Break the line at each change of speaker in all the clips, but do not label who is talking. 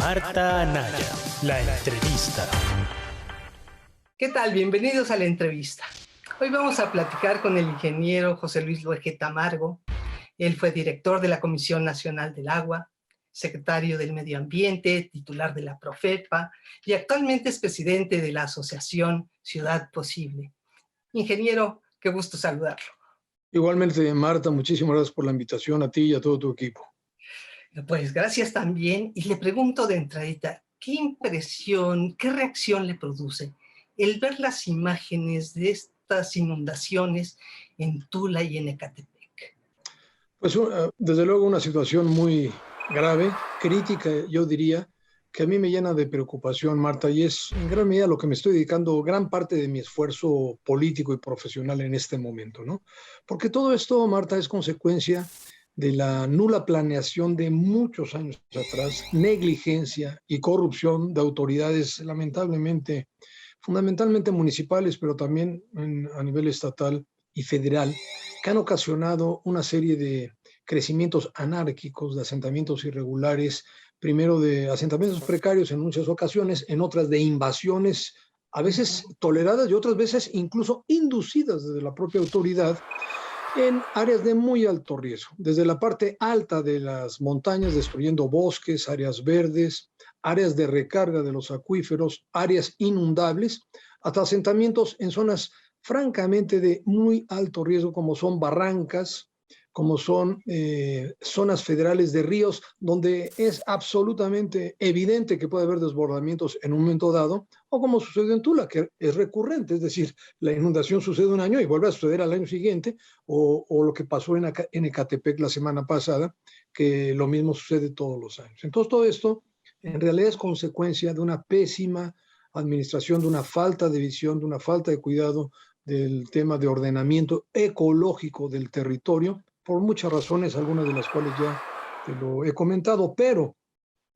Marta Anaya, la entrevista.
¿Qué tal? Bienvenidos a la entrevista. Hoy vamos a platicar con el ingeniero José Luis Loege Tamargo. Él fue director de la Comisión Nacional del Agua, secretario del Medio Ambiente, titular de la Profepa y actualmente es presidente de la Asociación Ciudad Posible. Ingeniero, qué gusto saludarlo.
Igualmente, Marta, muchísimas gracias por la invitación a ti y a todo tu equipo.
Pues gracias también. Y le pregunto de entradita, ¿qué impresión, qué reacción le produce el ver las imágenes de estas inundaciones en Tula y en Ecatepec?
Pues desde luego una situación muy grave, crítica, yo diría, que a mí me llena de preocupación, Marta, y es en gran medida lo que me estoy dedicando gran parte de mi esfuerzo político y profesional en este momento, ¿no? Porque todo esto, Marta, es consecuencia de la nula planeación de muchos años atrás, negligencia y corrupción de autoridades, lamentablemente, fundamentalmente municipales, pero también a nivel estatal y federal, que han ocasionado una serie de crecimientos anárquicos, de asentamientos irregulares, primero de asentamientos precarios en muchas ocasiones, en otras de invasiones, a veces toleradas y otras veces incluso inducidas desde la propia autoridad, en áreas de muy alto riesgo, desde la parte alta de las montañas, destruyendo bosques, áreas verdes, áreas de recarga de los acuíferos, áreas inundables, hasta asentamientos en zonas francamente de muy alto riesgo, como son barrancas, como son zonas federales de ríos, donde es absolutamente evidente que puede haber desbordamientos en un momento dado, o como sucede en Tula, que es recurrente, es decir, la inundación sucede un año y vuelve a suceder al año siguiente, o lo que pasó en Ecatepec la semana pasada, que lo mismo sucede todos los años. Entonces, todo esto en realidad es consecuencia de una pésima administración, de una falta de visión, de una falta de cuidado del tema de ordenamiento ecológico del territorio, por muchas razones, algunas de las cuales ya te lo he comentado, pero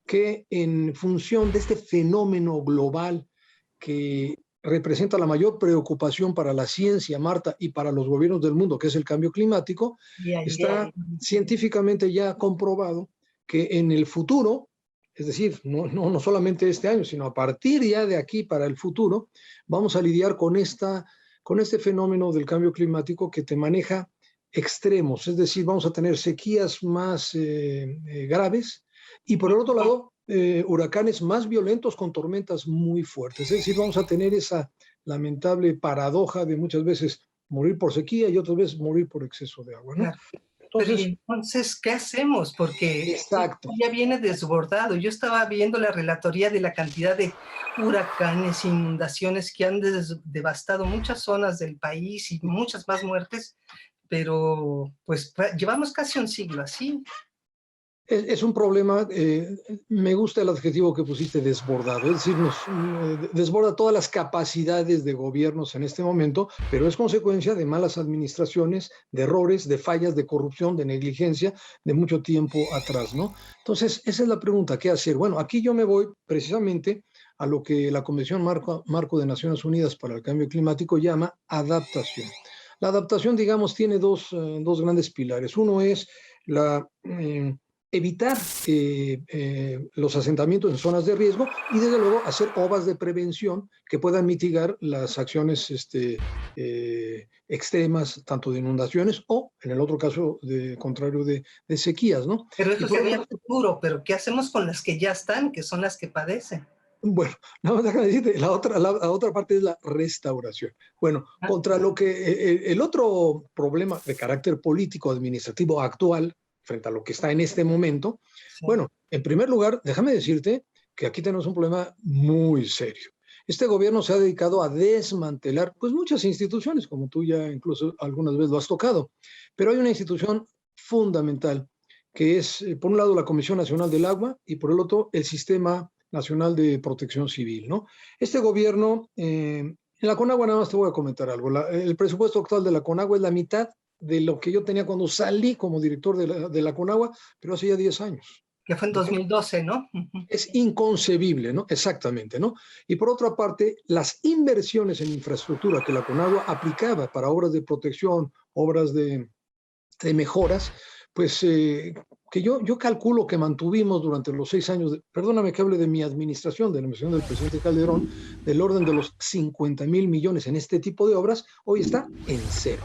que en función de este fenómeno global que representa la mayor preocupación para la ciencia, Marta, y para los gobiernos del mundo, que es el cambio climático, está científicamente ya comprobado que en el futuro, es decir, no solamente este año, sino a partir ya de aquí para el futuro, vamos a lidiar con este fenómeno del cambio climático que te maneja extremos, es decir, vamos a tener sequías más graves y por el otro lado, huracanes más violentos con tormentas muy fuertes. Es decir, vamos a tener esa lamentable paradoja de muchas veces morir por sequía y otras veces morir por exceso de agua, ¿no?
Claro.
Entonces,
Pero entonces, ¿qué hacemos? Porque
exacto.
ya viene desbordado. Yo estaba viendo la relatoría de la cantidad de huracanes, inundaciones que han devastado muchas zonas del país y muchas más muertes, pero pues llevamos casi un siglo así.
Es un problema, me gusta el adjetivo que pusiste, desbordado, es decir, nos desborda todas las capacidades de gobiernos en este momento, pero es consecuencia de malas administraciones, de errores, de fallas, de corrupción, de negligencia, de mucho tiempo atrás, ¿no? Entonces, esa es la pregunta, ¿qué hacer? Bueno, aquí yo me voy precisamente a lo que la Convención Marco de Naciones Unidas para el Cambio Climático llama adaptación. La adaptación, digamos, tiene dos grandes pilares. Uno es la evitar los asentamientos en zonas de riesgo y desde luego hacer obras de prevención que puedan mitigar las acciones extremas, tanto de inundaciones o, en el otro caso, contrario, de sequías, ¿no?
Pero eso sería el futuro, pero ¿qué hacemos con las que ya están, que son las que padecen?
Bueno, no, déjame decirte, la otra parte es la restauración. Bueno, contra lo que el otro problema de carácter político administrativo actual frente a lo que está en este momento, sí. Bueno, en primer lugar, déjame decirte que aquí tenemos un problema muy serio. Este gobierno se ha dedicado a desmantelar pues muchas instituciones, como tú ya incluso algunas veces lo has tocado, pero hay una institución fundamental que es, por un lado, la Comisión Nacional del Agua y por el otro, el Sistema Nacional de Protección Civil, ¿no? Este gobierno, en la CONAGUA nada más te voy a comentar algo, el presupuesto actual de la CONAGUA es la mitad de lo que yo tenía cuando salí como director de la CONAGUA, pero hace ya 10 años.
Que fue en 2012, ¿no?
Es inconcebible, ¿no? Exactamente, ¿no? Y por otra parte, las inversiones en infraestructura que la CONAGUA aplicaba para obras de protección, obras de mejoras, pues que yo calculo que mantuvimos durante los 6 años, perdóname que hable de mi administración, de la administración del presidente Calderón, del orden de los 50,000 millones en este tipo de obras, hoy está en cero.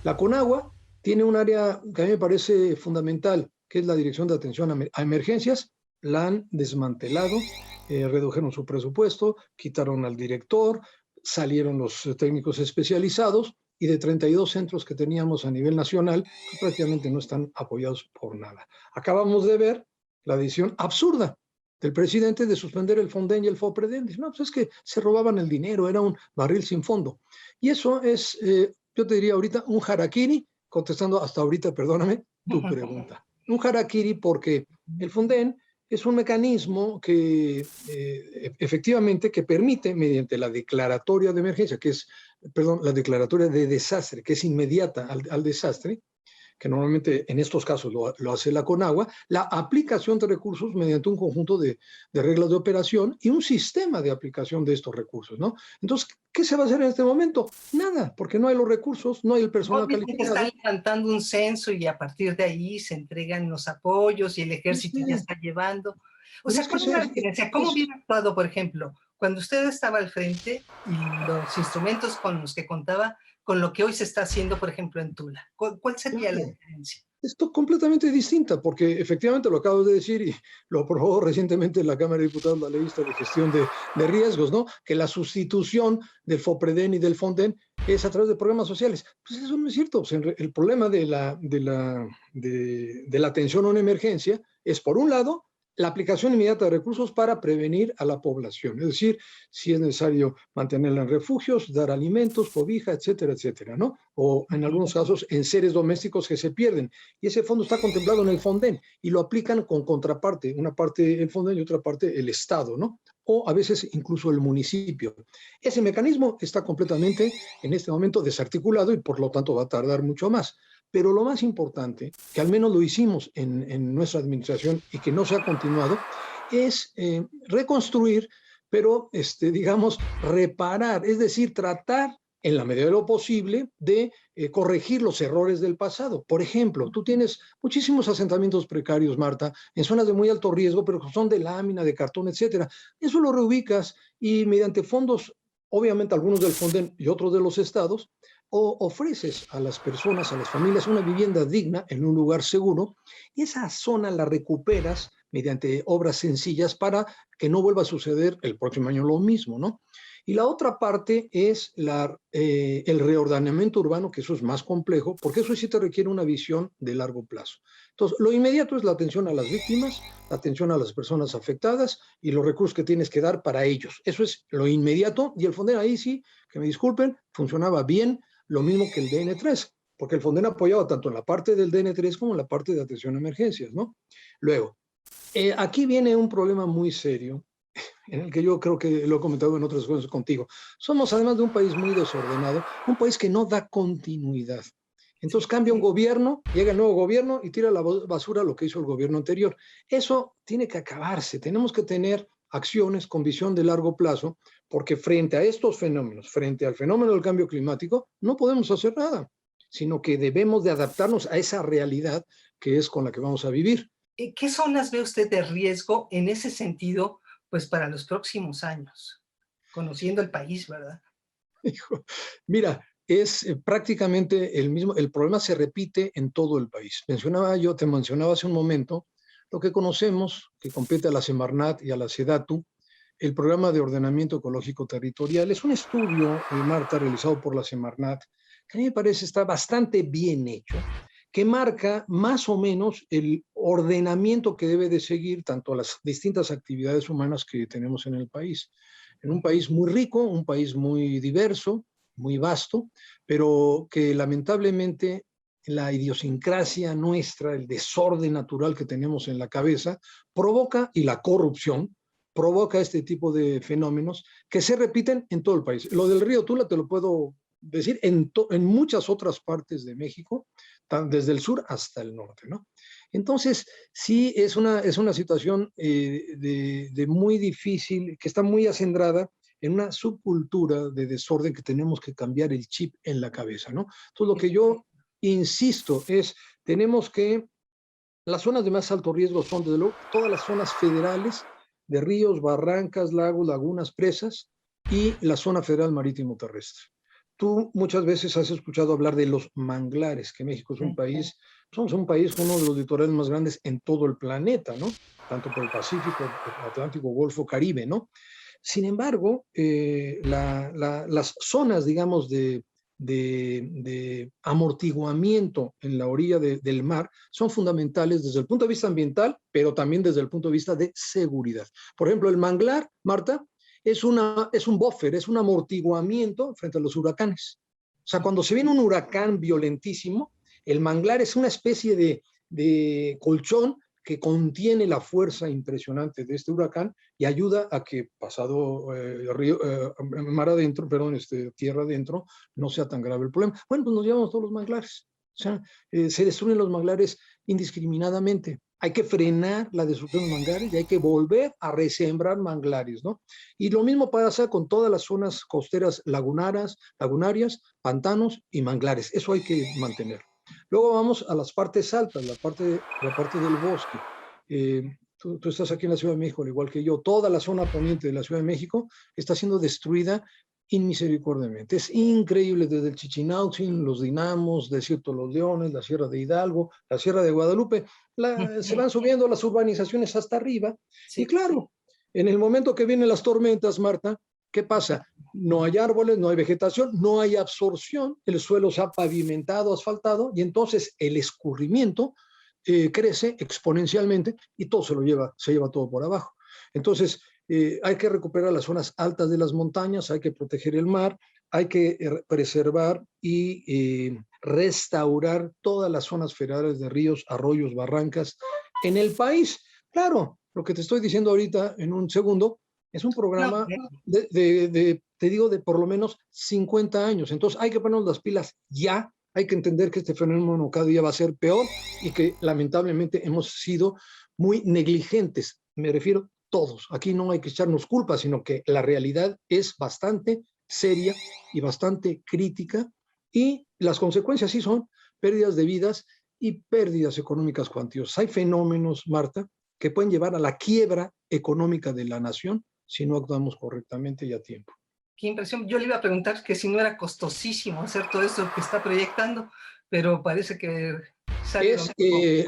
La Conagua tiene un área que a mí me parece fundamental, que es la Dirección de Atención a Emergencias. La han desmantelado, redujeron su presupuesto, quitaron al director, salieron los técnicos especializados, y de 32 centros que teníamos a nivel nacional, pues prácticamente no están apoyados por nada. Acabamos de ver la decisión absurda del presidente de suspender el Fonden y el FOPREDEN. Dice, no, pues es que se robaban el dinero, era un barril sin fondo. Y eso es, yo te diría ahorita, un harakiri, contestando hasta ahorita, perdóname, tu pregunta. Un harakiri porque el Fonden es un mecanismo que efectivamente que permite, mediante la declaratoria de emergencia, que es, perdón, la declaratoria de desastre, que es inmediata al desastre, que normalmente en estos casos lo hace la Conagua, la aplicación de recursos mediante un conjunto de reglas de operación y un sistema de aplicación de estos recursos, ¿no? Entonces, ¿qué se va a hacer en este momento? Nada, porque no hay los recursos, no hay el personal calificado.
Están levantando un censo y a partir de ahí se entregan los apoyos y el ejército
Sí,
ya está llevando. O
pero
sea,
es que
¿cuál es la diferencia? ¿Cómo hubiera actuado, por ejemplo, cuando usted estaba al frente y los instrumentos con los que contaba con lo que hoy se está haciendo, por ejemplo, en Tula? ¿Cuál sería la diferencia?
Esto completamente distinta, porque efectivamente lo acabo de decir y lo aprobó recientemente en la Cámara de Diputados la ley de gestión de riesgos, ¿no? Que la sustitución del FOPREDEN y del FONDEN es a través de programas sociales. Pues eso no es cierto. O sea, el problema de la atención a una emergencia es, por un lado, la aplicación inmediata de recursos para prevenir a la población. Es decir, si es necesario mantenerla en refugios, dar alimentos, cobija, etcétera, etcétera, ¿no? O en algunos casos en seres domésticos que se pierden. Y ese fondo está contemplado en el Fonden y lo aplican con contraparte, una parte el Fonden y otra parte el Estado, ¿no? O a veces incluso el municipio. Ese mecanismo está completamente en este momento desarticulado y por lo tanto va a tardar mucho más. Pero lo más importante, que al menos lo hicimos en nuestra administración y que no se ha continuado, es reconstruir, pero digamos, reparar, es decir, tratar en la medida de lo posible de corregir los errores del pasado. Por ejemplo, tú tienes muchísimos asentamientos precarios, Marta, en zonas de muy alto riesgo, pero son de lámina, de cartón, etcétera. Eso lo reubicas y mediante fondos, obviamente algunos del Fonden y otros de los estados, o ofreces a las personas, a las familias, una vivienda digna en un lugar seguro, y esa zona la recuperas mediante obras sencillas para que no vuelva a suceder el próximo año lo mismo, ¿no? Y la otra parte es el reordenamiento urbano, que eso es más complejo, porque eso sí te requiere una visión de largo plazo. Entonces, lo inmediato es la atención a las víctimas, la atención a las personas afectadas y los recursos que tienes que dar para ellos. Eso es lo inmediato, y el Fonden ahí sí, que me disculpen, funcionaba bien, lo mismo que el DN3, porque el Fonden apoyaba tanto en la parte del DN3 como en la parte de atención a emergencias, ¿no? Luego, aquí viene un problema muy serio, en el que yo creo que lo he comentado en otras cosas contigo. Somos, además de un país muy desordenado, un país que no da continuidad. Entonces cambia un gobierno, llega el nuevo gobierno y tira a la basura lo que hizo el gobierno anterior. Eso tiene que acabarse. Tenemos que tener acciones con visión de largo plazo, porque frente a estos fenómenos, frente al fenómeno del cambio climático, no podemos hacer nada, sino que debemos de adaptarnos a esa realidad que es con la que vamos a vivir.
¿Qué zonas ve usted de riesgo en ese sentido, pues para los próximos años? Conociendo el país, ¿verdad?
Hijo, mira, es prácticamente el mismo, el problema se repite en todo el país. Te mencionaba hace un momento, lo que conocemos, que compete a la Semarnat y a la SEDATU, el Programa de Ordenamiento Ecológico Territorial. Es un estudio, Marta, realizado por la Semarnat, que a mí me parece está bastante bien hecho, que marca más o menos el ordenamiento que debe de seguir tanto a las distintas actividades humanas que tenemos en el país. En un país muy rico, un país muy diverso, muy vasto, pero que lamentablemente la idiosincrasia nuestra, el desorden natural que tenemos en la cabeza, provoca, y la corrupción, provoca este tipo de fenómenos que se repiten en todo el país. Lo del río Tula te lo puedo decir en muchas otras partes de México, desde el sur hasta el norte, ¿no? Entonces, sí, es una situación de muy difícil, que está muy acendrada en una subcultura de desorden que tenemos que cambiar el chip en la cabeza, ¿no? Entonces, lo que yo insisto es, tenemos que Las zonas de más alto riesgo son, desde luego, todas las zonas federales de ríos, barrancas, lagos, lagunas, presas y la zona federal marítimo terrestre. Tú muchas veces has escuchado hablar de los manglares, que México es un país, somos un país con uno de los litorales más grandes en todo el planeta, ¿no? Tanto por el Pacífico, Atlántico, Golfo, Caribe, ¿no? Sin embargo, las zonas, digamos, de amortiguamiento en la orilla del mar son fundamentales desde el punto de vista ambiental, pero también desde el punto de vista de seguridad. Por ejemplo, el manglar, Marta, es un buffer, es un amortiguamiento frente a los huracanes. O sea, cuando se viene un huracán violentísimo, el manglar es una especie de colchón que contiene la fuerza impresionante de este huracán y ayuda a que pasado mar adentro, perdón, tierra adentro, no sea tan grave el problema. Bueno, pues nos llevamos todos los manglares. O sea, se destruyen los manglares indiscriminadamente. Hay que frenar la destrucción de manglares y hay que volver a resembrar manglares, ¿no? Y lo mismo pasa con todas las zonas costeras lagunarias, pantanos y manglares. Eso hay que mantener. Luego vamos a las partes altas, la parte del bosque. Tú estás aquí en la Ciudad de México, al igual que yo. Toda la zona poniente de la Ciudad de México está siendo destruida inmisericordiamente. Es increíble, desde el Chichinautzin, los Dinamos, Desierto de los Leones, la Sierra de Hidalgo, la Sierra de Guadalupe, se van subiendo las urbanizaciones hasta arriba. Sí, y claro, en el momento que vienen las tormentas, Marta, ¿qué pasa? No hay árboles, no hay vegetación, no hay absorción, el suelo se ha pavimentado, asfaltado, y entonces el escurrimiento crece exponencialmente y todo se lleva todo por abajo. Entonces, hay que recuperar las zonas altas de las montañas, hay que proteger el mar, hay que preservar y restaurar todas las zonas federales de ríos, arroyos, barrancas en el país. Claro, lo que te estoy diciendo ahorita en un segundo es un programa te digo, de por lo menos 50 años. Entonces hay que ponernos las pilas ya. Hay que entender que este fenómeno cada día va a ser peor y que lamentablemente hemos sido muy negligentes. Me refiero todos. Aquí no hay que echarnos culpas, sino que la realidad es bastante seria y bastante crítica y las consecuencias sí son pérdidas de vidas y pérdidas económicas cuantiosas. Hay fenómenos, Marta, que pueden llevar a la quiebra económica de la nación si no actuamos correctamente y a tiempo.
Qué impresión. Yo le iba a preguntar que si no era costosísimo hacer todo esto que está proyectando, pero parece que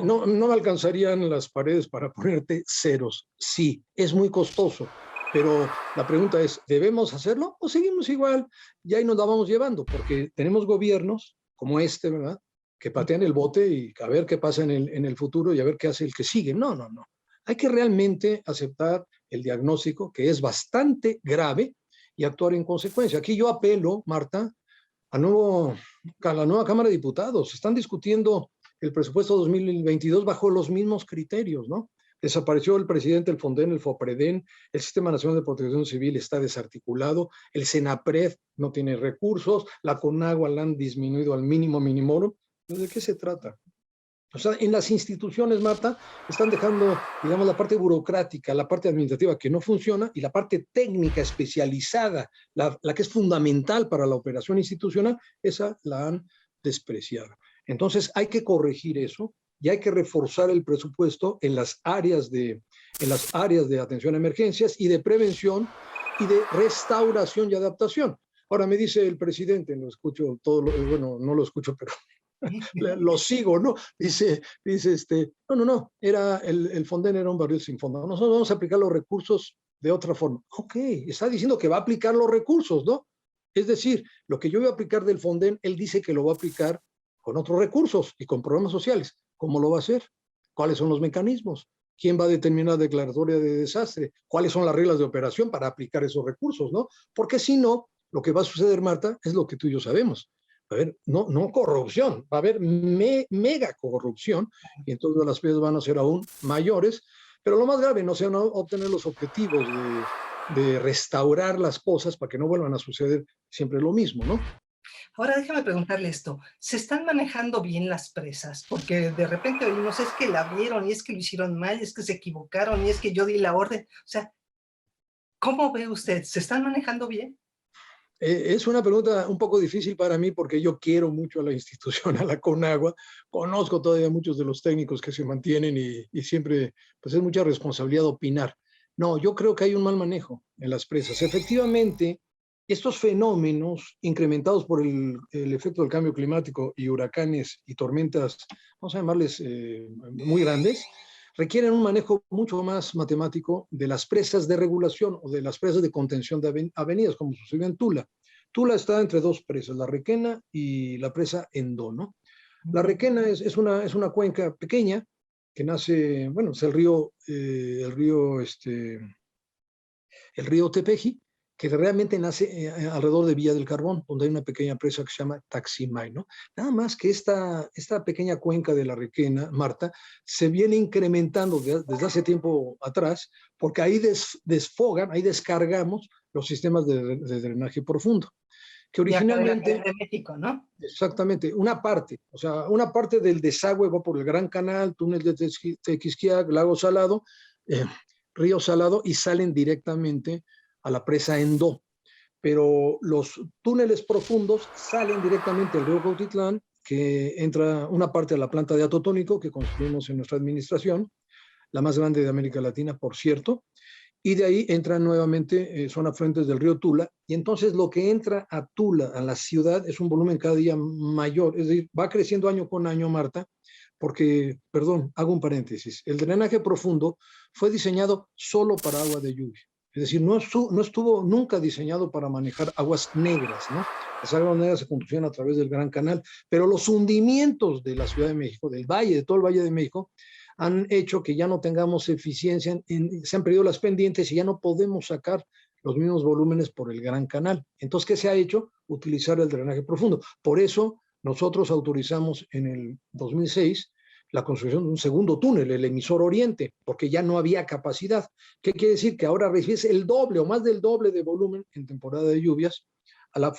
no me alcanzarían las paredes para ponerte ceros. Sí, es muy costoso, pero la pregunta es, ¿debemos hacerlo o seguimos igual? Y ahí nos la vamos llevando, porque tenemos gobiernos como este, ¿verdad?, que patean el bote y a ver qué pasa en el futuro y a ver qué hace el que sigue. No. Hay que realmente aceptar el diagnóstico, que es bastante grave, y actuar en consecuencia. Aquí yo apelo, Marta, a la nueva Cámara de Diputados. Están discutiendo el presupuesto 2022 bajo los mismos criterios, ¿no? Desapareció el presidente del Fonden, el FOPREDEN, el Sistema Nacional de Protección Civil está desarticulado, el SENAPRED no tiene recursos, la CONAGUA la han disminuido al mínimo minimorum. ¿De qué se trata? O sea, en las instituciones, Marta, están dejando, digamos, la parte burocrática, la parte administrativa que no funciona y la parte técnica especializada, la que es fundamental para la operación institucional, esa la han despreciado. Entonces, hay que corregir eso y hay que reforzar el presupuesto en las áreas de atención a emergencias y de prevención y de restauración y adaptación. Ahora me dice el presidente, lo escucho bueno, no lo escucho, pero lo sigo, ¿no? Dice, no, el Fonden era un barril sin fondo. Nosotros vamos a aplicar los recursos de otra forma. Ok, está diciendo que va a aplicar los recursos, ¿no? Es decir, lo que yo voy a aplicar del Fonden, él dice que lo va a aplicar con otros recursos y con programas sociales. ¿Cómo lo va a hacer? ¿Cuáles son los mecanismos? ¿Quién va a determinar la declaratoria de desastre? ¿Cuáles son las reglas de operación para aplicar esos recursos, no? Porque si no, lo que va a suceder, Marta, es lo que tú y yo sabemos. Va a haber, no corrupción, va a haber mega corrupción y entonces las pérdidas van a ser aún mayores, pero lo más grave no sea no obtener los objetivos de restaurar las cosas para que no vuelvan a suceder siempre lo mismo, ¿no?
Ahora déjame preguntarle esto, ¿se están manejando bien las presas? Porque de repente oímos, es que la abrieron y es que lo hicieron mal, y es que se equivocaron y es que yo di la orden. O sea, ¿cómo ve usted? ¿Se están manejando bien?
Es una pregunta un poco difícil para mí porque yo quiero mucho a la institución, a la Conagua. Conozco todavía muchos de los técnicos que se mantienen y siempre pues es mucha responsabilidad opinar. No, yo creo que hay un mal manejo en las presas. Efectivamente, estos fenómenos incrementados por el efecto del cambio climático y huracanes y tormentas, vamos a llamarles muy grandes, requieren un manejo mucho más matemático de las presas de regulación o de las presas de contención de avenidas, como sucedió en Tula. Tula está entre dos presas, la Requena y la presa Endó, ¿no? La Requena es una cuenca pequeña que nace, bueno, es el río Tepeji, que realmente nace alrededor de Villa del Carbón, donde hay una pequeña presa que se llama Taximay, ¿no? Nada más que esta pequeña cuenca de la Requena, Marta, se viene incrementando desde hace tiempo atrás, porque ahí desfogan, ahí descargamos los sistemas de drenaje profundo, que originalmente...
De México, ¿no?
Exactamente, una parte del desagüe va por el Gran Canal, túnel de Tequisquiac, Lago Salado, Río Salado, y salen directamente a la presa Endó. Pero los túneles profundos salen directamente al río Cautitlán, que entra una parte a la planta de Atotónico que construimos en nuestra administración, la más grande de América Latina, por cierto, y de ahí entran nuevamente, son afluentes del río Tula, y entonces lo que entra a Tula, a la ciudad, es un volumen cada día mayor, es decir, va creciendo año con año, Marta, porque, perdón, hago un paréntesis, el drenaje profundo fue diseñado solo para agua de lluvia, es decir, no estuvo nunca diseñado para manejar aguas negras, ¿no? Las aguas negras se conducían a través del Gran Canal, pero los hundimientos de la Ciudad de México, del valle, de todo el Valle de México, han hecho que ya no tengamos eficiencia, se han perdido las pendientes y ya no podemos sacar los mismos volúmenes por el Gran Canal. Entonces, ¿qué se ha hecho? Utilizar el drenaje profundo. Por eso, nosotros autorizamos en el 2006 la construcción de un segundo túnel, el emisor Oriente, porque ya no había capacidad. ¿Qué quiere decir? Que ahora recibes el doble o más del doble de volumen en temporada de lluvias al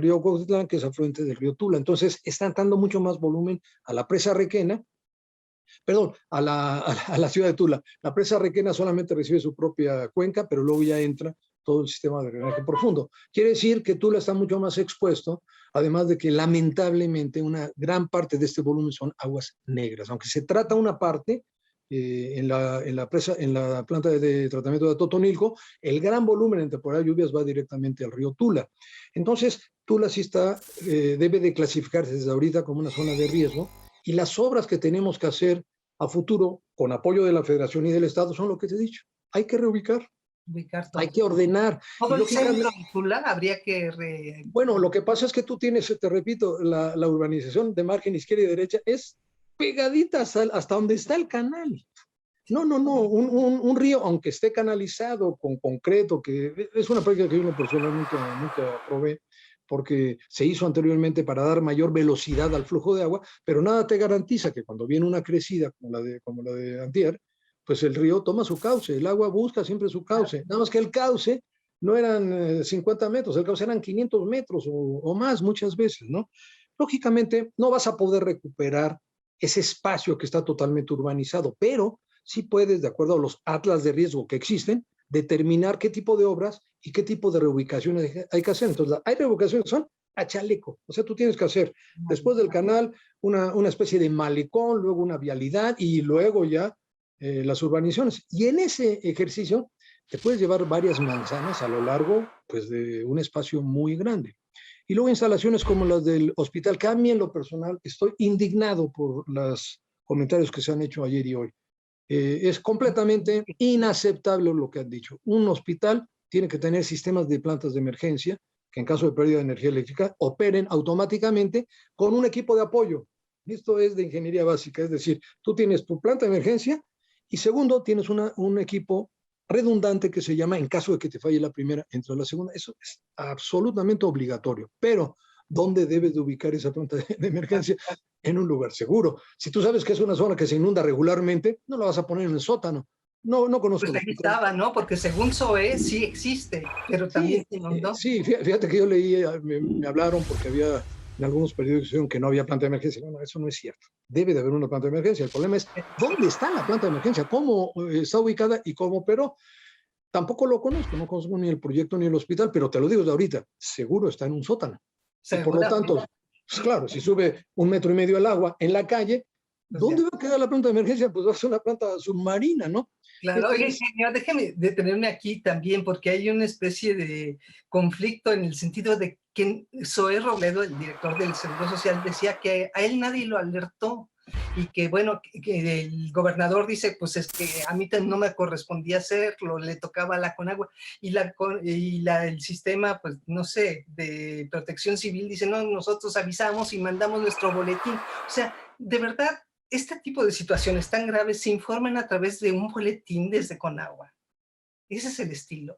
río Cuautitlán, que es afluente del río Tula. Entonces, están dando mucho más volumen a la presa Requena, perdón, a la ciudad de Tula. La presa Requena solamente recibe su propia cuenca, pero luego ya entra todo el sistema de drenaje profundo. Quiere decir que Tula está mucho más expuesto, además de que lamentablemente una gran parte de este volumen son aguas negras, aunque se trata una parte en la planta de tratamiento de Atotonilco, el gran volumen en temporada de lluvias va directamente al río Tula. Entonces, Tula sí debe de clasificarse desde ahorita como una zona de riesgo, y las obras que tenemos que hacer a futuro, con apoyo de la Federación y del Estado, son lo que te he dicho. Hay que reubicar, hay que ordenar.
Todo el centro de Tula habría que...
Bueno, lo que pasa es que tú tienes, te repito, la urbanización de margen izquierda y derecha es pegadita hasta donde está el canal. No, un río, aunque esté canalizado con concreto, que es una práctica que yo en lo personal nunca probé, porque se hizo anteriormente para dar mayor velocidad al flujo de agua, pero nada te garantiza que cuando viene una crecida como la de antier, pues el río toma su cauce, el agua busca siempre su cauce, nada más que el cauce no eran 50 metros, el cauce eran 500 metros o más muchas veces, ¿no? Lógicamente no vas a poder recuperar ese espacio que está totalmente urbanizado, pero sí puedes, de acuerdo a los atlas de riesgo que existen, determinar qué tipo de obras y qué tipo de reubicaciones hay que hacer. Entonces, hay reubicaciones que son a chaleco. O sea, tú tienes que hacer, después del canal, una especie de malecón, luego una vialidad y luego ya las urbanizaciones. Y en ese ejercicio te puedes llevar varias manzanas a lo largo pues, de un espacio muy grande. Y luego instalaciones como las del hospital, que a mí en lo personal estoy indignado por los comentarios que se han hecho ayer y hoy. Es completamente inaceptable lo que han dicho. Un hospital tiene que tener sistemas de plantas de emergencia que en caso de pérdida de energía eléctrica operen automáticamente con un equipo de apoyo. Esto es de ingeniería básica, es decir, tú tienes tu planta de emergencia y segundo, tienes un equipo redundante que se llama, en caso de que te falle la primera, entra la segunda. Eso es absolutamente obligatorio, pero ¿dónde debes de ubicar esa planta de emergencia? En un lugar seguro. Si tú sabes que es una zona que se inunda regularmente, no la vas a poner en el sótano. No conozco.
Pues ahí estaba, ¿no? Porque según SOE sí existe, pero también se inundó.
Sí, fíjate que yo leí, me hablaron porque había en algunos periódicos que dijeron que no había planta de emergencia. Bueno, eso no es cierto. Debe de haber una planta de emergencia. El problema es, ¿dónde está la planta de emergencia? ¿Cómo está ubicada y cómo operó? tampoco lo conozco, no conozco ni el proyecto ni el hospital, pero te lo digo de ahorita, seguro está en un sótano. Y por lo tanto, pues claro, si sube 1,5 metros el agua en la calle, ¿dónde va a quedar la planta de emergencia? Pues va a ser una planta submarina, ¿no?
Claro, oye, señor, déjeme detenerme aquí también, porque hay una especie de conflicto en el sentido de que Zoé Robledo, el director del Seguro Social, decía que a él nadie lo alertó y que, bueno, que el gobernador dice, pues es que a mí no me correspondía hacerlo, le tocaba a la Conagua, y el sistema, pues, no sé, de protección civil dice, no, nosotros avisamos y mandamos nuestro boletín. O sea, de verdad, este tipo de situaciones tan graves se informan a través de un boletín desde Conagua. Ese es el estilo.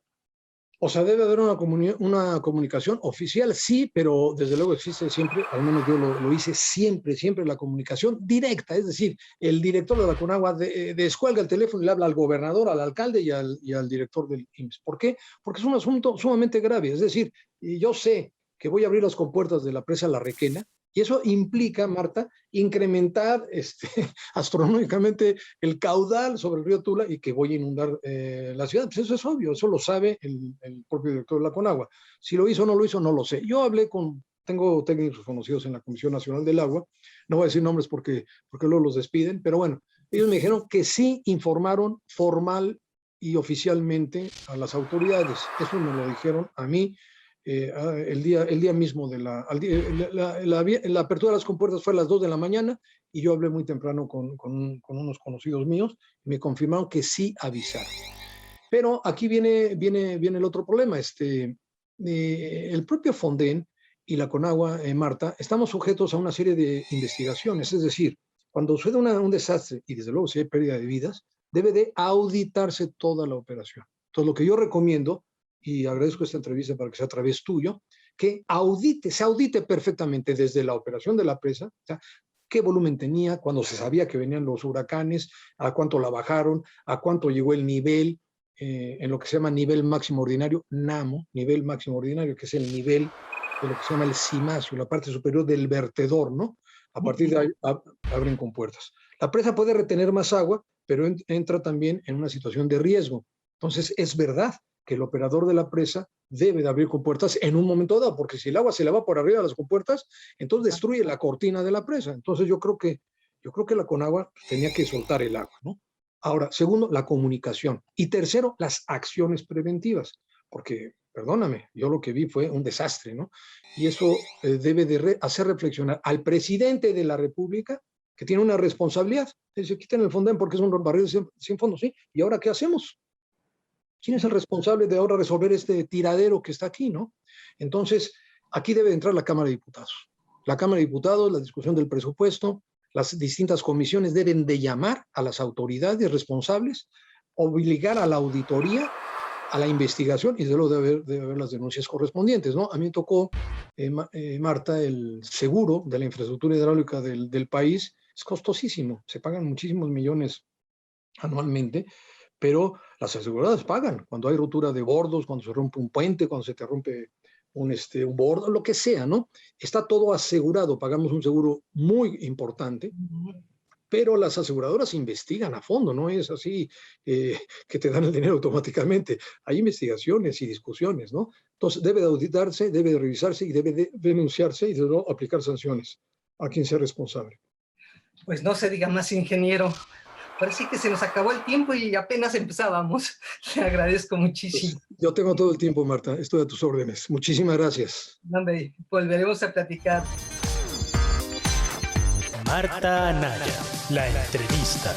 O sea, debe haber una comunicación oficial, sí, pero desde luego existe siempre, al menos yo lo hice siempre, la comunicación directa, es decir, el director de la Conagua descuelga el teléfono y le habla al gobernador, al alcalde y al director del IMSS. ¿Por qué? Porque es un asunto sumamente grave, es decir, yo sé que voy a abrir las compuertas de la presa La Requena, y eso implica, Marta, incrementar astronómicamente el caudal sobre el río Tula y que voy a inundar la ciudad. Pues eso es obvio, eso lo sabe el propio director de la Conagua. Si lo hizo o no lo hizo, no lo sé. Yo hablé tengo técnicos conocidos en la Comisión Nacional del Agua, no voy a decir nombres porque luego los despiden, pero bueno, ellos me dijeron que sí informaron formal y oficialmente a las autoridades. Eso me lo dijeron a mí. El día mismo de la apertura de las compuertas fue a las 2 de la mañana y yo hablé muy temprano con unos conocidos míos y me confirmaron que sí avisaron. Pero aquí viene el otro problema. El propio Fonden y la Conagua, Marta, estamos sujetos a una serie de investigaciones. Es decir, cuando sucede un desastre y desde luego si hay pérdida de vidas, debe de auditarse toda la operación. Entonces, lo que yo recomiendo, y agradezco esta entrevista para que sea a través tuyo, que se audite perfectamente desde la operación de la presa, o sea, qué volumen tenía, cuando se sabía que venían los huracanes, a cuánto la bajaron, a cuánto llegó el nivel, en lo que se llama nivel máximo ordinario, NAMO, nivel máximo ordinario, que es el nivel de lo que se llama el cimacio, la parte superior del vertedor, ¿no? A partir de ahí abren compuertas. La presa puede retener más agua, pero entra también en una situación de riesgo. Entonces, es verdad que el operador de la presa debe de abrir compuertas en un momento dado, porque si el agua se le va por arriba de las compuertas, entonces destruye la cortina de la presa. Entonces yo creo que la Conagua tenía que soltar el agua, ¿no? Ahora, segundo, la comunicación. Y tercero, las acciones preventivas, porque, perdóname, yo lo que vi fue un desastre, ¿no? Y eso debe de hacer reflexionar al presidente de la República, que tiene una responsabilidad. Se quiten el Fonden porque es un barril sin fondo, ¿sí? ¿Y ahora qué hacemos? ¿Quién es el responsable de ahora resolver este tiradero que está aquí, no? Entonces, aquí debe entrar la Cámara de Diputados. La Cámara de Diputados, la discusión del presupuesto, las distintas comisiones deben de llamar a las autoridades responsables, obligar a la auditoría, a la investigación y de luego debe haber las denuncias correspondientes, ¿no? A mí me tocó, Marta, el seguro de la infraestructura hidráulica del país es costosísimo, se pagan muchísimos millones anualmente, pero las aseguradoras pagan cuando hay rotura de bordos, cuando se rompe un puente, cuando se te rompe un bordo, lo que sea, ¿no? Está todo asegurado, pagamos un seguro muy importante, pero las aseguradoras investigan a fondo, no es así que te dan el dinero automáticamente. Hay investigaciones y discusiones, ¿no? Entonces debe de auditarse, debe de revisarse y debe de denunciarse y de no aplicar sanciones a quien sea responsable.
Pues no se diga más, ingeniero. Parece que se nos acabó el tiempo y apenas empezábamos. Le agradezco muchísimo.
Pues yo tengo todo el tiempo, Marta. Estoy a tus órdenes. Muchísimas gracias.
Hombre, volveremos a platicar.
Marta Anaya, la entrevista.